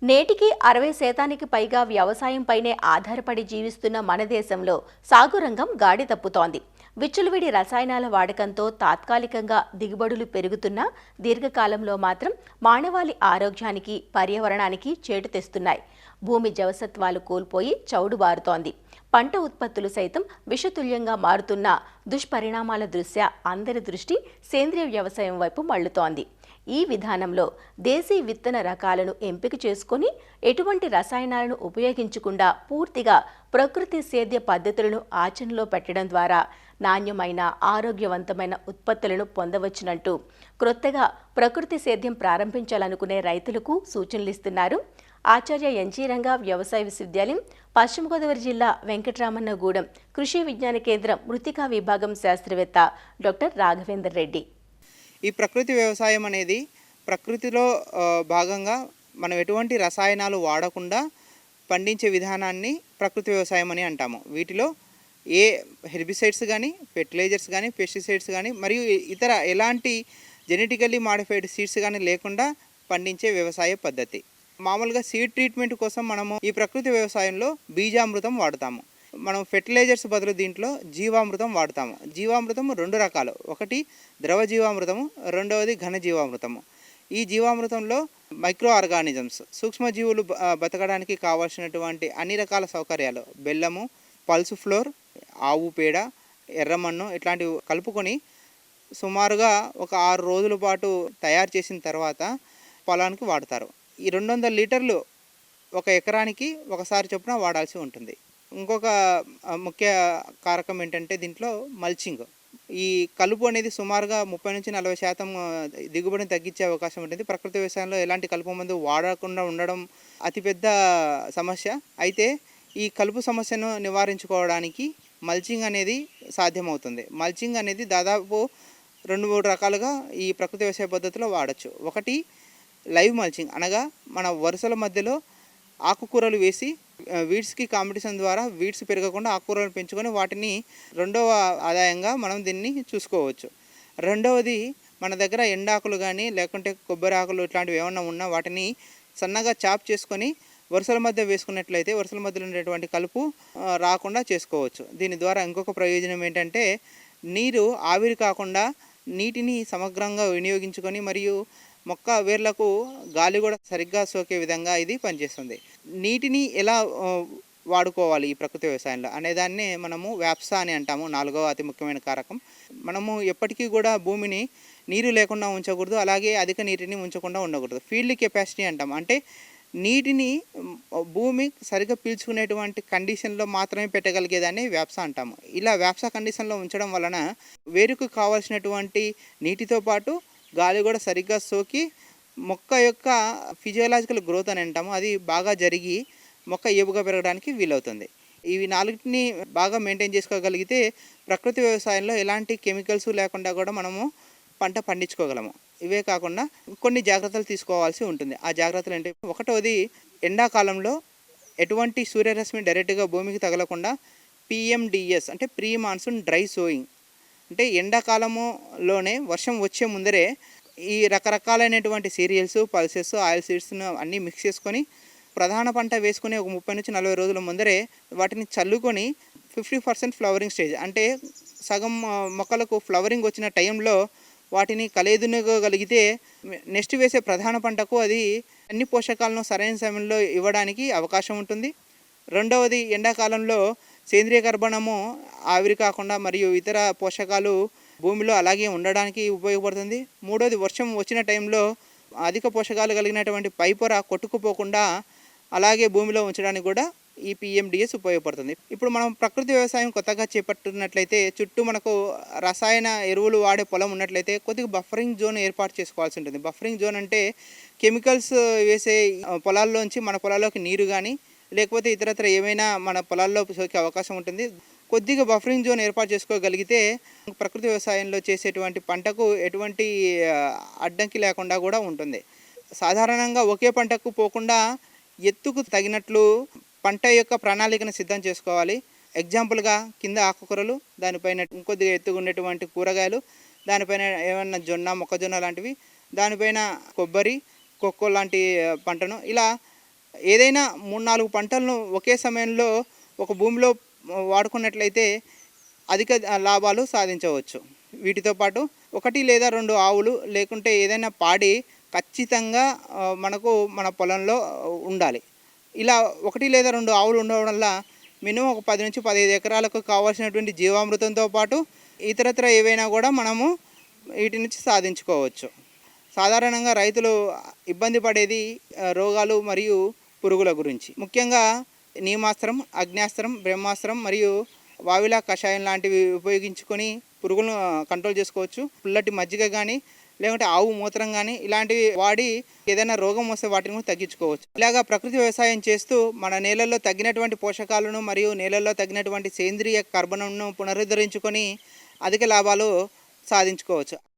నేటికి 60% పైగా వ్యవసాయంపైనే ఆధారపడి జీవిస్తున్న మన దేశంలో సాగు రంగం గాడి తప్పుతోంది. విచ్చలవిడి రసాయనాల వాడకంతో తాత్కాలికంగా దిగుబడులు పెరుగుతున్నా దీర్ఘకాలంలో మాత్రం మానవాళి ఆరోగ్యానికి, పర్యావరణానికి చేటు తెస్తున్నాయి. భూమి జవసత్వాలు కోల్పోయి చౌడుబారుతోంది. పంట ఉత్పత్తులు సైతం విషతుల్యంగా మారుతున్న దుష్పరిణామాల దృష్ట్యా అందరి దృష్టి సేంద్రియ వ్యవసాయం వైపు మళ్లుతోంది. ఈ విధానంలో దేశీ విత్తన రకాలను ఎంపిక చేసుకుని ఎటువంటి రసాయనాలను ఉపయోగించకుండా పూర్తిగా ప్రకృతి సేద్య పద్ధతులను ఆచరణలో పెట్టడం ద్వారా నాణ్యమైన, ఆరోగ్యవంతమైన ఉత్పత్తులను పొందవచ్చునంటూ క్రొత్తగా ప్రకృతి సేద్యం ప్రారంభించాలనుకునే రైతులకు సూచనలిస్తున్నారు ఆచార్య ఎన్జీ రంగా వ్యవసాయ విశ్వవిద్యాలయం, పశ్చిమ గోదావరి జిల్లా వెంకటరామన్నగూడెం కృషి విజ్ఞాన కేంద్రం మృతికా విభాగం శాస్త్రవేత్త డాక్టర్ రాఘవేందర్ రెడ్డి. ఈ ప్రకృతి వ్యవసాయం అనేది ప్రకృతిలో భాగంగా మనం ఎటువంటి రసాయనాలు వాడకుండా పండించే విధానాన్ని ప్రకృతి వ్యవసాయం అని అంటాము. వీటిలో ఏ హెర్బిసైడ్స్ కానీ, ఫెర్టిలైజర్స్ కానీ, పెస్టిసైడ్స్ కానీ మరియు ఇతర ఎలాంటి జెనెటికల్లీ మాడిఫైడ్ సీడ్స్ కానీ లేకుండా పండించే వ్యవసాయ పద్ధతి. మామూలుగా సీడ్ ట్రీట్మెంట్ కోసం మనము ఈ ప్రకృతి వ్యవసాయంలో బీజామృతం వాడుతాము. మనం ఫెర్టిలైజర్స్ బదులు దీంట్లో జీవామృతం వాడతాము. జీవామృతం రెండు రకాలు, ఒకటి ద్రవ జీవామృతము, రెండవది ఘన జీవామృతము. ఈ జీవామృతంలో మైక్రో ఆర్గానిజమ్స్, సూక్ష్మజీవులు బతకడానికి కావాల్సినటువంటి అన్ని రకాల సౌకర్యాలు, బెల్లము, పల్సు ఫ్లోర్, ఆవు పేడ, ఎర్రమన్ను ఇట్లాంటివి కలుపుకొని సుమారుగా ఒక 6 రోజుల పాటు తయారు చేసిన తర్వాత పొలానికి వాడతారు. ఈ 200 లీటర్లు ఒక ఎకరానికి ఒకసారి చొప్పున వాడాల్సి ఉంటుంది. ఇంకొక ముఖ్య కారకం ఏంటంటే దీంట్లో మల్చింగ్. ఈ కలుపు అనేది సుమారుగా 30-40% దిగుబడిని తగ్గించే అవకాశం ఉంటుంది. ప్రకృతి వ్యవసాయంలో ఎలాంటి కలుపు మందు వాడకుండా ఉండడం అతిపెద్ద సమస్య. అయితే ఈ కలుపు సమస్యను నివారించుకోవడానికి మల్చింగ్ అనేది సాధ్యమవుతుంది. మల్చింగ్ అనేది దాదాపు 2-3 రకాలుగా ఈ ప్రకృతి వ్యవసాయ పద్ధతిలో వాడచ్చు. ఒకటి లైవ్ మల్చింగ్, అనగా మన వరుసల మధ్యలో ఆకుకూరలు వేసి వీడ్స్కి కాంపిటీషన్ ద్వారా వీడ్స్ పెరగకుండా ఆకుకూరలు పెంచుకొని వాటిని రెండవ ఆదాయంగా మనం దీన్ని చూసుకోవచ్చు. రెండవది, మన దగ్గర ఎండాకులు కానీ లేకుంటే కొబ్బరి ఆకులు ఇట్లాంటివి ఏమన్నా ఉన్నా వాటిని సన్నగా చాప్ చేసుకొని వరుసల మధ్య వేసుకున్నట్లయితే వరుసల మధ్యలో ఉండేటువంటి కలుపు రాకుండా చేసుకోవచ్చు. దీని ద్వారా ఇంకొక ప్రయోజనం ఏంటంటే నీరు ఆవిరి కాకుండా నీటిని సమగ్రంగా వినియోగించుకొని మరియు మొక్క వేర్లకు గాలి కూడా సరిగ్గా సోకే విధంగా ఇది పనిచేస్తుంది. నీటిని ఎలా వాడుకోవాలి ఈ ప్రకృతి వ్యవసాయంలో అనేదాన్ని మనము వ్యాప్సా అని అంటాము. 4వ అతి ముఖ్యమైన కారకం. మనము ఎప్పటికీ కూడా భూమిని నీరు లేకుండా ఉంచకూడదు, అలాగే అధిక నీటిని ఉంచకుండా ఉండకూడదు. ఫీల్డ్ కెపాసిటీ అంటాం. అంటే నీటిని భూమి సరిగ్గా పీల్చుకునేటువంటి కండిషన్లో మాత్రమే పెట్టగలిగేదాన్ని వ్యాప్సా అంటాము. ఇలా వ్యాప్సా కండిషన్లో ఉంచడం వలన వేరుకు కావాల్సినటువంటి నీటితో పాటు గాలి కూడా సరిగ్గా సోకి మొక్క యొక్క ఫిజియోలాజికల్ గ్రోత్ అని అంటాము, అది బాగా జరిగి మొక్క ఏపుగా పెరగడానికి వీలవుతుంది. ఇవి 4టిని బాగా మెయింటైన్ చేసుకోగలిగితే ప్రకృతి వ్యవసాయంలో ఎలాంటి కెమికల్స్ లేకుండా కూడా మనము పంట పండించుకోగలము. ఇవే కాకుండా కొన్ని జాగ్రత్తలు తీసుకోవాల్సి ఉంటుంది. ఆ జాగ్రత్తలు ఏంటి? ఒకటోది, ఎండాకాలంలో ఎటువంటి సూర్యరశ్మి డైరెక్ట్గా భూమికి తగలకుండా PMDS అంటే ప్రీ మాన్సూన్ డ్రై సోయింగ్, అంటే ఎండాకాలంలోనే వర్షం వచ్చే ముందరే ఈ రకరకాలైనటువంటి సీరియల్స్, పల్సెస్, ఆయిల్ సీడ్స్ను అన్నీ మిక్స్ చేసుకొని ప్రధాన పంట వేసుకుని ఒక 30-40 రోజుల ముందరే వాటిని చల్లుకొని 50% ఫ్లవరింగ్ స్టేజ్, అంటే సగం మొక్కలకు ఫ్లవరింగ్ వచ్చిన టైంలో వాటిని కలేదునగలిగితే నెక్స్ట్ వేసే ప్రధాన పంటకు అది అన్ని పోషకాలను సరైన సమయంలో ఇవ్వడానికి అవకాశం ఉంటుంది. రెండవది, ఎండాకాలంలో సేంద్రియ కర్బనము ఆవిరి కాకుండా మరియు ఇతర పోషకాలు భూమిలో అలాగే ఉండడానికి ఉపయోగపడుతుంది. మూడవది, వర్షం వచ్చిన టైంలో అధిక పోషకాలు కలిగినటువంటి పైపొర కొట్టుకుపోకుండా అలాగే భూమిలో ఉంచడానికి కూడా ఈ PMDS ఉపయోగపడుతుంది. ఇప్పుడు మనం ప్రకృతి వ్యవసాయం కొత్తగా చేపట్టినట్లయితే చుట్టూ మనకు రసాయన ఎరువులు వాడే పొలం ఉన్నట్లయితే కొద్దిగా బఫరింగ్ జోన్ ఏర్పాటు చేసుకోవాల్సి ఉంటుంది. బఫరింగ్ జోన్ అంటే కెమికల్స్ వేసే పొలాల్లోంచి మన పొలాల్లోకి నీరు కానీ లేకపోతే ఇతరత్ర ఏమైనా మన పొలాల్లో సోకే అవకాశం ఉంటుంది. కొద్దిగా బఫరింగ్ జోన్ ఏర్పాటు చేసుకోగలిగితే ప్రకృతి వ్యవసాయంలో చేసేటువంటి పంటకు ఎటువంటి అడ్డంకి లేకుండా కూడా ఉంటుంది. సాధారణంగా ఒకే పంటకు పోకుండా ఎత్తుకు తగినట్లు పంట యొక్క ప్రణాళికను సిద్ధం చేసుకోవాలి. ఎగ్జాంపుల్గా కింద ఆకుకూరలు, దానిపైన ఇంకొద్దిగా ఎత్తుగా ఉండేటువంటి కూరగాయలు, దానిపైన ఏమన్నా జొన్న, మొక్కజొన్న లాంటివి, దానిపైన కొబ్బరి, కోకో లాంటి పంటను ఇలా ఏదైనా 3-4 పంటలను ఒకే సమయంలో ఒక భూమిలో వాడుకున్నట్లయితే అధిక లాభాలు సాధించవచ్చు. వీటితో పాటు 1 లేదా 2 ఆవులు లేకుంటే ఏదైనా పాడి ఖచ్చితంగా మనకు మన పొలంలో ఉండాలి. ఇలా 1 లేదా 2 ఆవులు ఉండడం వల్ల మినిమం ఒక 10-15 ఎకరాలకు కావాల్సినటువంటి జీవామృతంతో పాటు ఇతరత్ర ఏవైనా కూడా మనము వీటి నుంచి సాధించుకోవచ్చు. సాధారణంగా రైతులు ఇబ్బంది పడేది రోగాలు మరియు పురుగుల గురించి. ముఖ్యంగా నీమాస్త్రం, అగ్నాస్త్రం, బ్రహ్మాస్త్రం మరియు వావిలా కషాయం లాంటివి ఉపయోగించుకొని పురుగులను కంట్రోల్ చేసుకోవచ్చు. పుల్లటి మజ్జిగ కానీ లేకుంటే ఆవు మూత్రం కానీ ఇలాంటివి వాడి ఏదైనా రోగం వస్తే వాటిని కూడా తగ్గించుకోవచ్చు. ఇలాగా ప్రకృతి వ్యవసాయం చేస్తూ మన నేలల్లో తగ్గినటువంటి పోషకాలను మరియు నేలల్లో తగ్గినటువంటి సేంద్రియ కర్బనంను పునరుద్ధరించుకొని అధిక లాభాలు సాధించుకోవచ్చు.